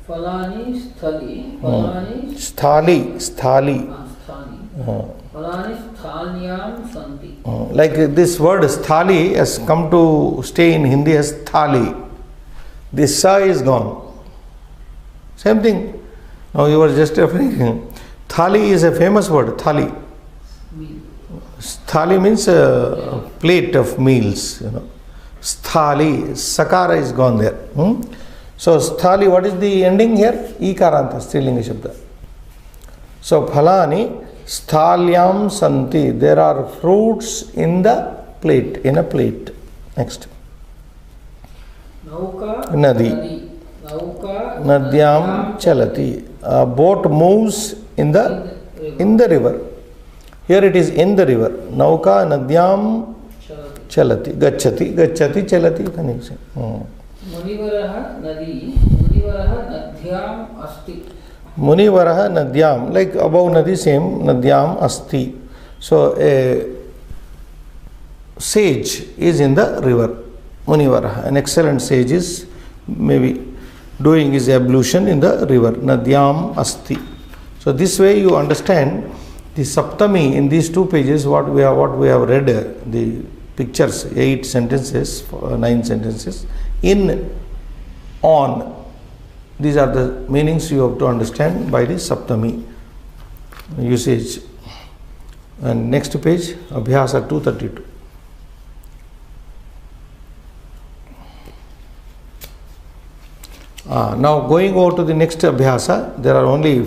Falani Sthali. Falani Sthali. Sthali. Sthali. Falani Sthalyam Santi. Like this word Sthali has come to stay in Hindi as Thali. This Sa is gone. Same thing. Now you were just referring. Thali is a famous word. Thali. Thali means a plate of meals. You know. Sthali. Sakara is gone there. So Sthali, what is the ending here? Ikaranta, Strilinga Shabda. So Phalani Sthalyam Santi. There are fruits in the plate, in a plate. Next. Nauka Nadi. Nauka Nadyam Chalati. A boat moves in the river. Here it is in the river. Nauka Nadyam Chalati. Gachati. Gachati Chalati. Can you say? Munivaraha Nadi. Munivaraha Nadhyam Asti. Munivaraha Nadyam, like above Nadi, same Nadyam Asti. So a sage is in the river. Munivaraha, an excellent sage is maybe doing his ablution in the river. Nadyam Asti. So this way you understand the Saptami in these 2 pages. What we have read, the pictures, 8 sentences, 9 sentences. in, on. These are the meanings you have to understand by the Saptami usage. And next page, Abhyasa 232. Now going over to the next Abhyasa, there are only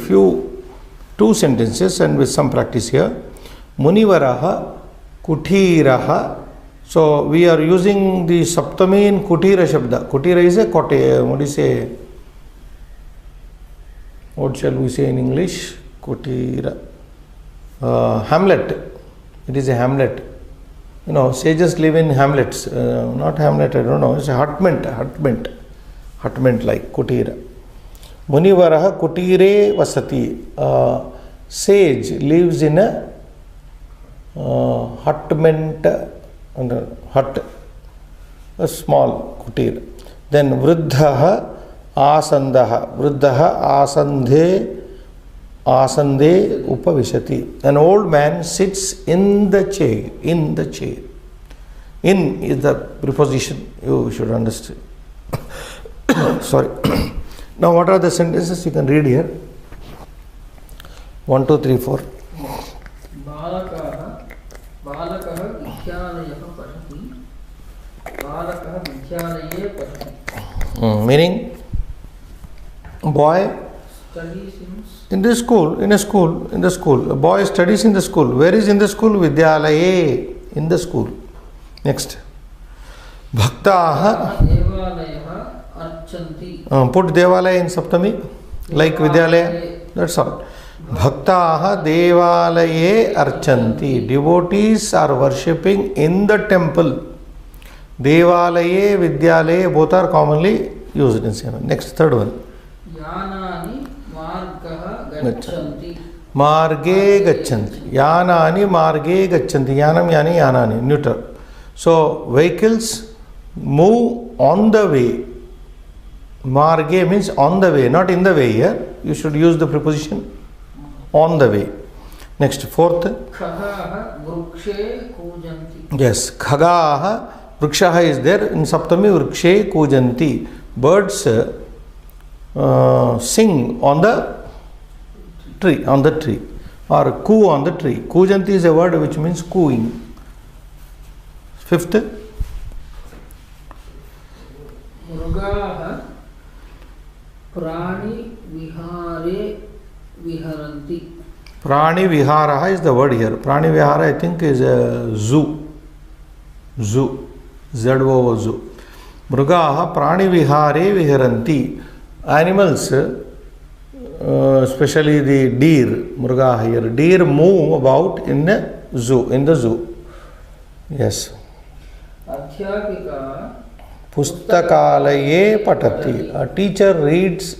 two sentences and with some practice here. Munivaraha Kuthiraha. So we are using the Saptami in Kuthira Shabda. Kuthira is a cottage. What do you say? What shall we say in English? Kuthira. Hamlet. It is a hamlet. You know, sages live in hamlets. Not hamlet, I don't know. It's a hutment. Hutment like Kuthira. Munivaraha Kuthire Vasati. Sage lives in a hutment, hut, a small kutir. Then Vruddhaha Asandaha. Vruddhaha Asande Upavishati. An old man sits in the chair. In the chair. In is the preposition you should understand. Sorry. Now what are the sentences you can read here? 1, 2, 3, 4. बालकः विद्यालयः पठति बालकः विद्यालये पठति. Meaning, boy Studies in the school, in the school. A boy studies in the school. Where is in the school? Vidyalaye, in the school. Next. Bhaktaha. देवालयः अर्चन्ति. Put Devalaya in Saptami, like Vidyalaya. That's all. Bhaktaha Devalaye Archanti. Devotees are worshipping in the temple. Devalaye, Vidyalaye, both are commonly used in same. Next, third one. Yanani margah gachanti. Marge gachanti. Yanani marge gachanti. Yanam yani yanani. Neuter. So, vehicles move on the way. Marge means on the way, not in the way here. You should use the preposition on the way. Next, fourth. Khagaha vrukshe kujanti. Yes, khagaha, vrikshaha is there. In Saptami, vrikshe kujanti. Birds sing on the tree, or coo on the tree. Kujanti is a word which means cooing. Fifth. Mrugaha prani vihare viharanti. Prani viharaha is the word here. Prani vihara I think is a zoo. Zoo. Z-O zoo. Mrugaha prani vihare viharanti. Animals, especially the deer, mrugaha here. Deer move about in the zoo. Yes. Adhyapika Pustakalaye patati. A teacher reads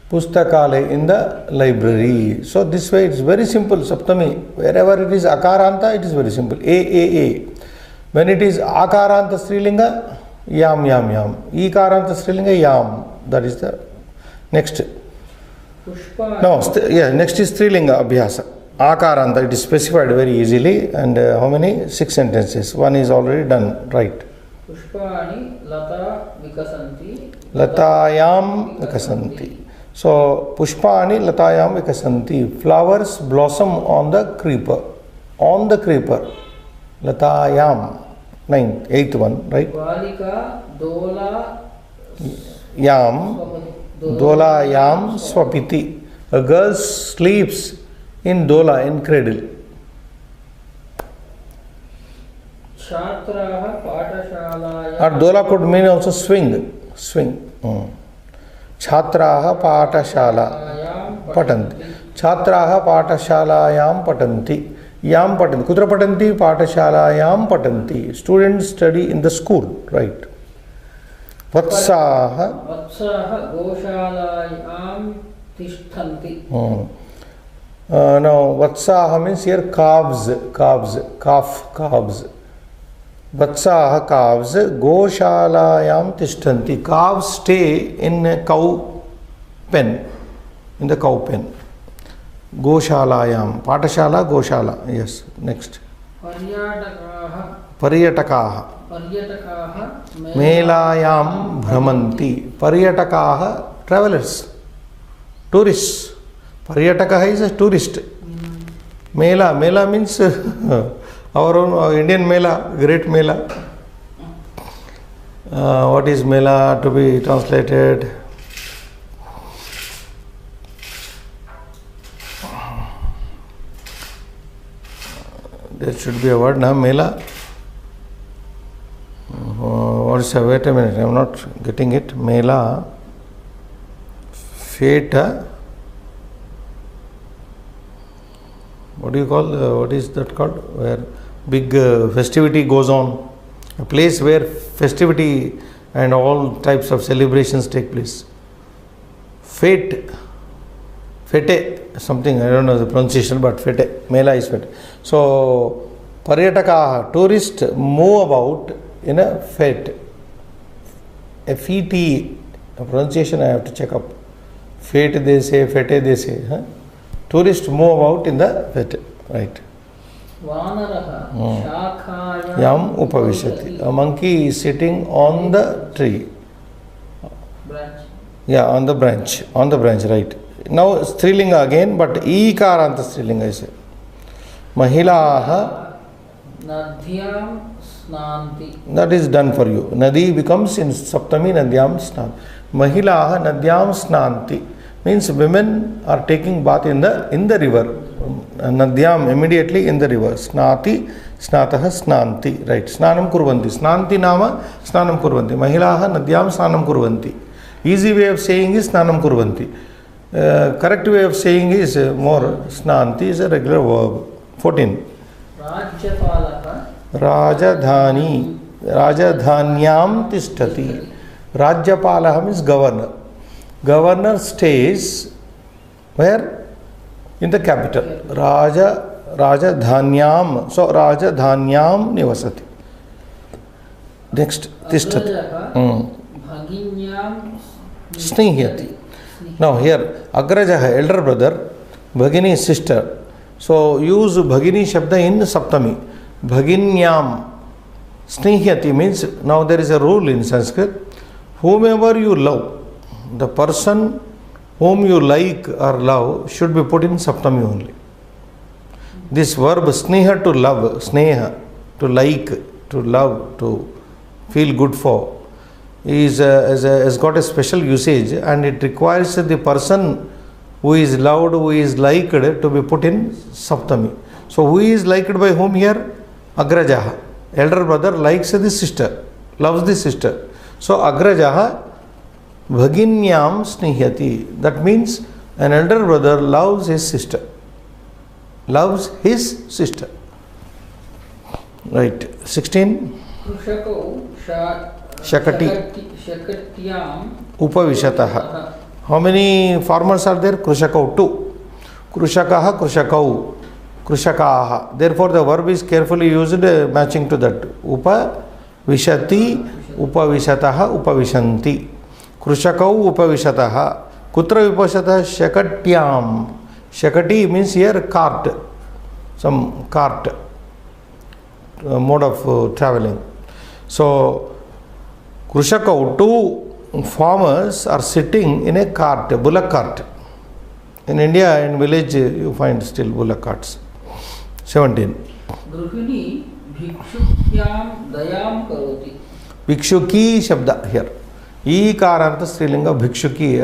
Pustakale in the library. So this way it's very simple. Saptami, wherever it is Akaranta, it is very simple. A. When it is Akaranta Strilinga, Yam. Ikaranta Strilinga, Yam. That is the next. Pushpa. No, next is Strilinga Abhyasa. Akaranta, it is specified very easily. And how many? 6 sentences. One is already done, right. Pushpani lata vikasanti. Latayam vikasanti. So, Pushpani latayam vikasanti. Flowers blossom on the creeper. On the creeper. Latayam. 8th one, right? Balika dola Yam. Dola yam swapiti. A girl sleeps in dola, in cradle. Chhatraha patashalaya. Or dola could mean also swing. Chhatraha patashala patanti. Chhatraha patashalayam patanti. Yam patanti. Kutra patanti? Patashalayam patanti. Students study in the school, right? Vatsaha goshalayam tishthanti. Now, Vatsaha means here calves. Vatsaha calves. Goshalayam tishtanti. Calves stay in a cow pen. In the cow pen. Goshalayam. Patashala, Goshala. Yes. Next. Paryatakaha Paryatakaha. Paryatakaha Melayam Brahmanti. Paryatakaha, travelers, tourists. Paryatakaha is a tourist. Mela means our own Indian Mela, great Mela. What is Mela to be translated? There should be a word now, Mela. What is wait a minute, I am not getting it. Mela, fete. What do you call? What is that called? Where big festivity goes on. A place where festivity and all types of celebrations take place. Fete, something, I don't know the pronunciation, but fete, Mela is fete. So, Paryatakaha, tourists move about in a fete. F-E-T, pronunciation I have to check up. Fete they say, fete they say. Huh? Tourists move about in the fete, right. Vanaraha Shakhayam Yam Upavishati. A monkey is sitting on the tree. branch. Yeah, on the branch, right. Now Strilinga again, but Ikaranta Strilinga is it. Mahilaha, Nadhyam Snanti. that is done for you. Nadi becomes in Saptami Nadyam Snan. Mahilaha Nadyam Snanti means women are taking bath in the river. Nadyam, immediately in the river. Snati, snataha, snanti. Right. Snanam kurvanti. Snanti nama, snanam kurvanti. Mahilaha nadyam snanam kurvanti. Easy way of saying is snanam kurvanti. Correct way of saying is more. Snanti is a regular verb. 14. Rajyapalaka Rajadhani. Rajadhanyam tishtati. Rajyapalaha means governor. Governor stays where? In the capital. Rajadhanyam. So Rajadhanyam nivasati. Next, tishtati. Bhaginyam Snihyati. Now here, Agrajaha, elder brother, Bhagini is sister. So use Bhagini Shabda in Saptami. Bhaginyam. Snihyati means, now there is a rule in Sanskrit. Whomever you love, the person whom you like or love should be put in Saptami only. This verb sneha, to love, sneha, to like, to love, to feel good for, has got a special usage, and it requires the person who is loved, who is liked, to be put in Saptami. So who is liked by whom here? Agrajaha. Elder brother likes the sister, loves the sister. So Agrajaha Bhaginyam Snihyati. That means an elder brother loves his sister. Loves his sister. Right. 16. Krushako Shakati. Shakatyam Upavishataha. How many formals are there? Krushakau. 2. Krushakaha, Krushakau. Krushakaha. Therefore the verb is carefully used, matching to that. Upavishati, Upavishataha, Upavishanti. Krushakau Upavishataha. Kutra Upavishataha? Shakatyam. Shakati means here cart. Some cart. Mode of traveling. So Krushakau, 2 farmers are sitting in a cart, a bullock cart. In India, in village, you find still bullock carts. 17. Gruhini Bhikshukyam Dayam Karoti. Bhikshuki Shabda here. Ikaranta Strilinga Bhikshuki.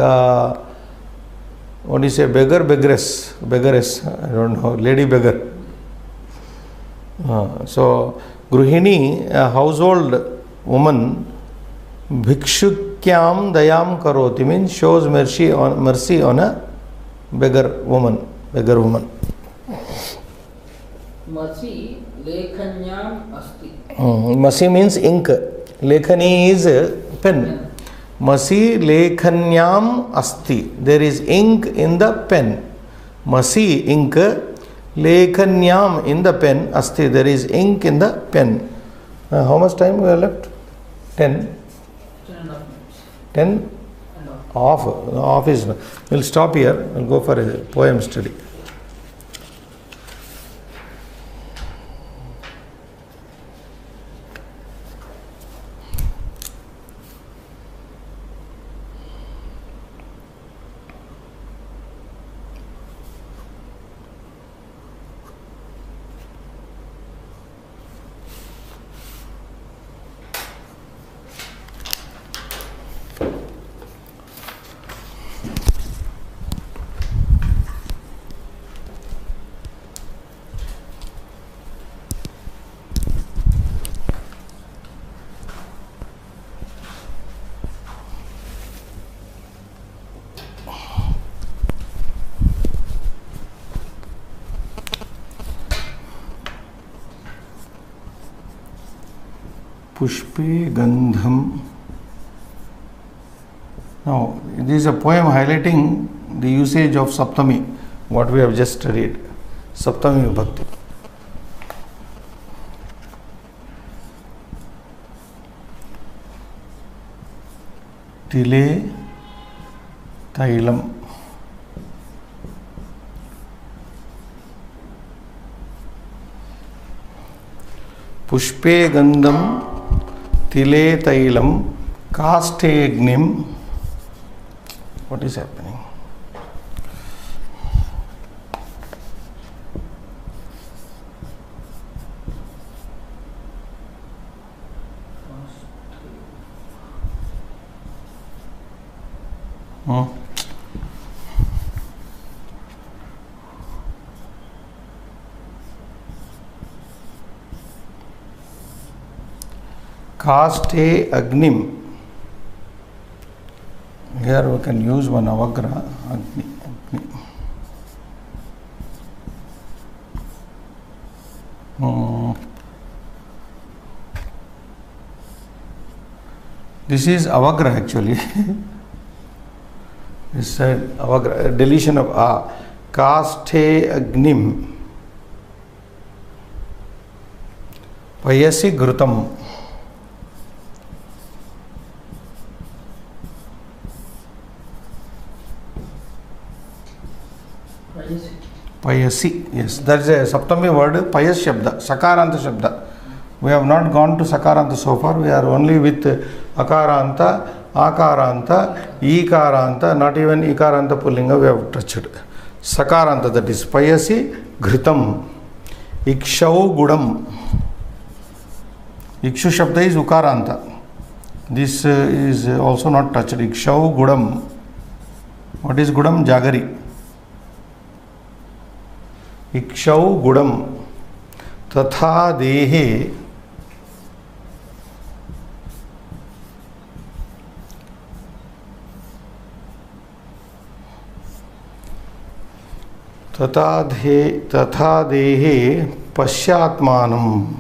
What do you say? Beggar, beggaress. Beggaress. I don't know. Lady beggar. So, Gruhini, a household woman, Bhikshukyam Dayam Karoti means shows mercy on a beggar woman. Masi Lekhanyam Asti. Masi means ink. Lekhani is pen. Masi Lekhanyam Asti. There is ink in the pen. Masi, ink. Lekhanyam, in the pen. Asti, there is ink in the pen. How much time we have left? 10. 10? Off is. We'll stop here and go for a poem study. Pushpe Gandham. Now, this is a poem highlighting the usage of Saptami, what we have just studied. Saptami Bhakti. Tile Tailam. Pushpe Gandham Tile Tailam Kaste Agnim. What is happening? Kaste Agnim. Here we can use one avagra. Agni. This is avagra actually. This is avagra, deletion of a. Kaste Agnim. Payasi Grutam. Payasi, yes, that is a Saptami word, Payas Shabda, Sakaranta Shabda. We have not gone to Sakaranta so far, we are only with Akaranta, Akaranta, Ikaranta, not even Ikaranta Pullinga we have touched. Sakaranta, that is Payasi Ghritam, Ikshau Gudam. Ikshu Shabda is Ukaranta. This is also not touched. Ikshau Gudam. What is Gudam? Jagari. Ikshau Gudam Tatha Dehe Tatha Dehe Pashyatmanam.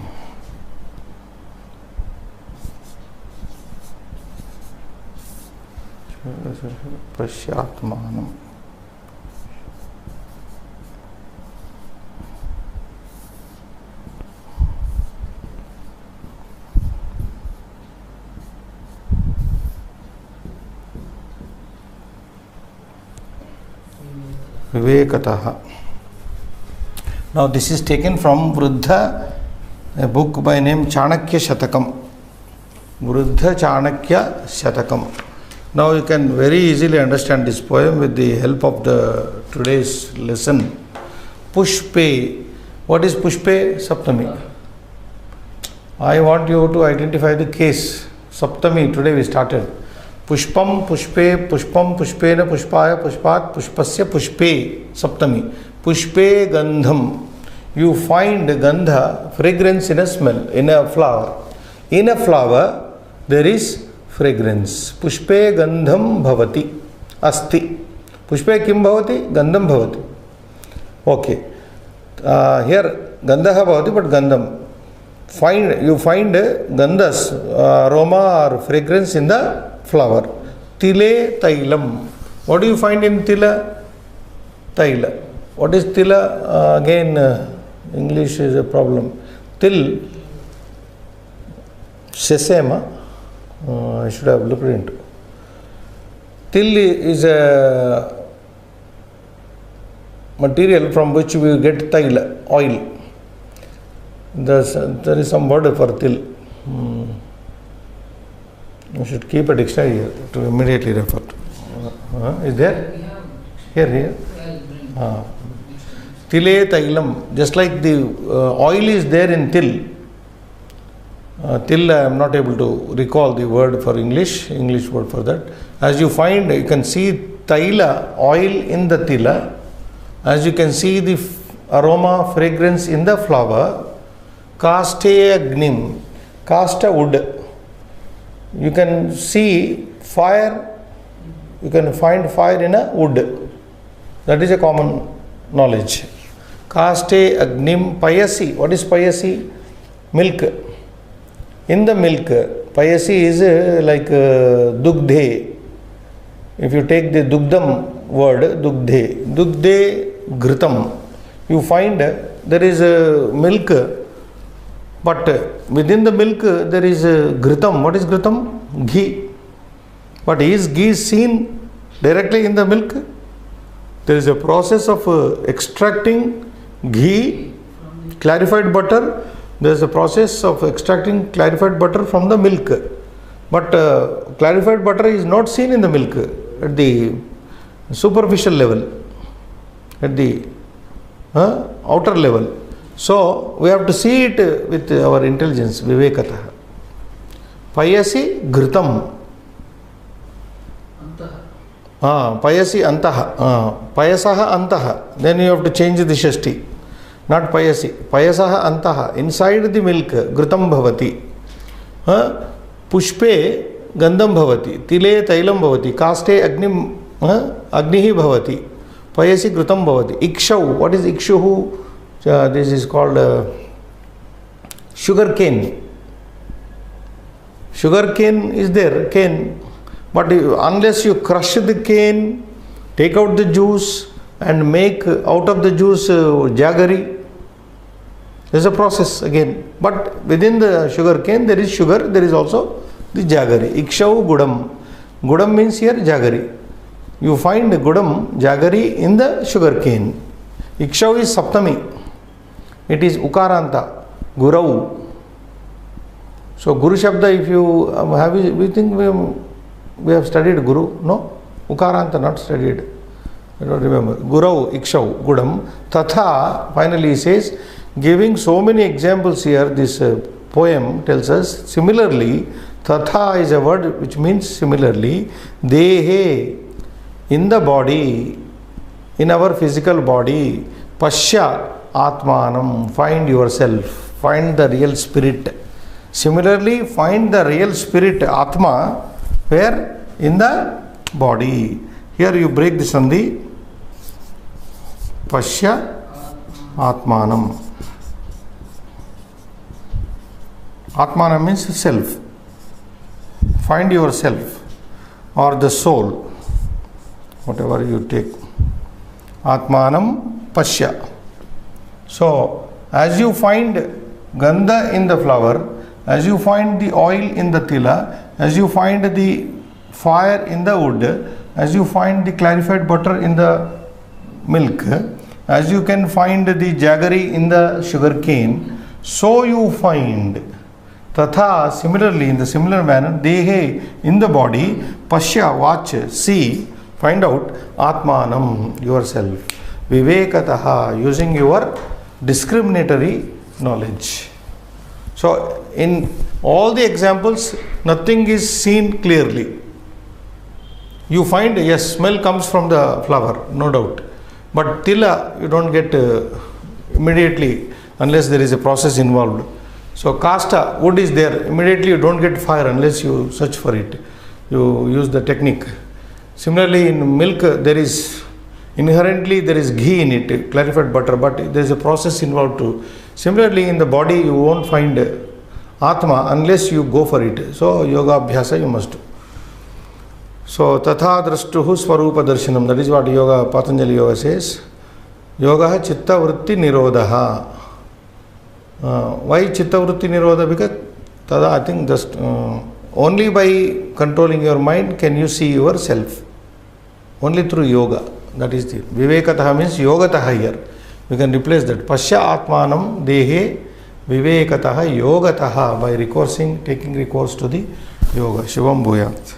Pashyatmanam. Vivekataha. Now this is taken from Vruddha, a book by name Chanakya Shatakam. Vruddha Chanakya Shatakam. Now you can very easily understand this poem with the help of the today's lesson. Pushpe. What is Pushpe? Saptami. I want you to identify the case. Saptami, today we started. Pushpam, Pushpe, Pushpam, Pushpena, Pushpaya, Pushpat, Pushpasya, Pushpe, Saptami. Pushpe Gandham. You find Gandha, fragrance in a smell, in a flower. In a flower, there is fragrance. Pushpe Gandham Bhavati. Asti. Pushpe Kim Bhavati? Gandham Bhavati. Okay. Here, Gandha Bhavati, but Gandham. You find Gandhas, aroma or fragrance in the flower. Tile Tailam. What do you find in Tila? Taila. What is Tila? Again, English is a problem. Til, Sesema. I should have looked into. Til is a material from which we get Taila, oil. There is some word for Til. You should keep a dictionary here to immediately refer to. Is there? Here. Tile Tailam. Just like the oil is there in Til. Till I am not able to recall the word for English word for that. As you find, you can see Taila, oil in the Tila. As you can see the aroma, fragrance in the flower. Kaste Agnim. Kasta wood. You can see fire, you can find fire in a wood. That is a common knowledge. Kaste Agnim Payasi. What is Payasi? Milk. in the milk. Payasi is like dugdhe. If you take the dugdam word, dugdhe ghritam, you find there is milk, but within the milk there is ghritam. What is ghritam? Ghee. But is ghee seen directly in the milk? There is a process of extracting ghee, clarified butter. There is a process of extracting clarified butter from the milk. But clarified butter is not seen in the milk at the superficial level, at the outer level. So we have to see it with our intelligence, vivekatah. Payasi ghritam. Payasi antaha. Payasaha antaha. Then you have to change the shashti. Not payasi. Payasaha antaha. Inside the milk, ghritam bhavati. Pushpe gandham bhavati. Tile tailam bhavati. Kaste agnihi bhavati. Payasi ghritam bhavati. Ikshau. What is ikshuhu? This is called sugar cane. Sugar cane is there, cane. But unless you crush the cane, take out the juice and make out of the juice jaggery, there is a process again. But within the sugar cane there is sugar, there is also the jaggery. Ikshau gudam. Gudam means here jaggery. You find gudam, jaggery in the sugar cane. Ikshau is saptami. It is ukaranta, gurau. So Guru Shabda, if you have, we think we have studied Guru, no? Ukaranta not studied. I don't remember. Gurau, Ikshau, Gudam. Tatha, finally he says, giving so many examples here, this poem tells us, similarly, Tatha is a word which means similarly, Dehe, in the body, in our physical body, Pashya, Atmanam, find yourself, find the real spirit. Similarly, find the real spirit, Atma, where? In the body. Here you break the sandhi. Pashya Atmanam. Atmanam means self. Find yourself or the soul. Whatever you take. Atmanam Pashya. So, as you find gandha in the flower, as you find the oil in the tila, as you find the fire in the wood, as you find the clarified butter in the milk, as you can find the jaggery in the sugar cane, so you find tatha, similarly, in the similar manner, dehe, in the body, pashya, watch, see, find out, atmanam, yourself, vivekataha, using your discriminatory knowledge. So, in all the examples, nothing is seen clearly. You find, yes, smell comes from the flower, no doubt. But tila, you don't get immediately unless there is a process involved. So, kasta, wood is there, immediately you don't get fire unless you search for it. You use the technique. Similarly, in milk, there is inherently there is ghee in it, clarified butter, but there is a process involved too. Similarly, in the body, you won't find Atma unless you go for it. So, yoga abhyasa you must do. So, tatha drashtuhu swarupa darshanam. That is what yoga, Patanjali Yoga says. Yoga chitta vritti nirodha. Why chitta vritti nirodha? Because tada, I think just only by controlling your mind can you see yourself. Only through yoga. That is the vivekataha means yogataha here. We can replace that. Pashya atmanam dehe vivekataha yogataha by taking recourse to the yoga. Shivam Bhuyat.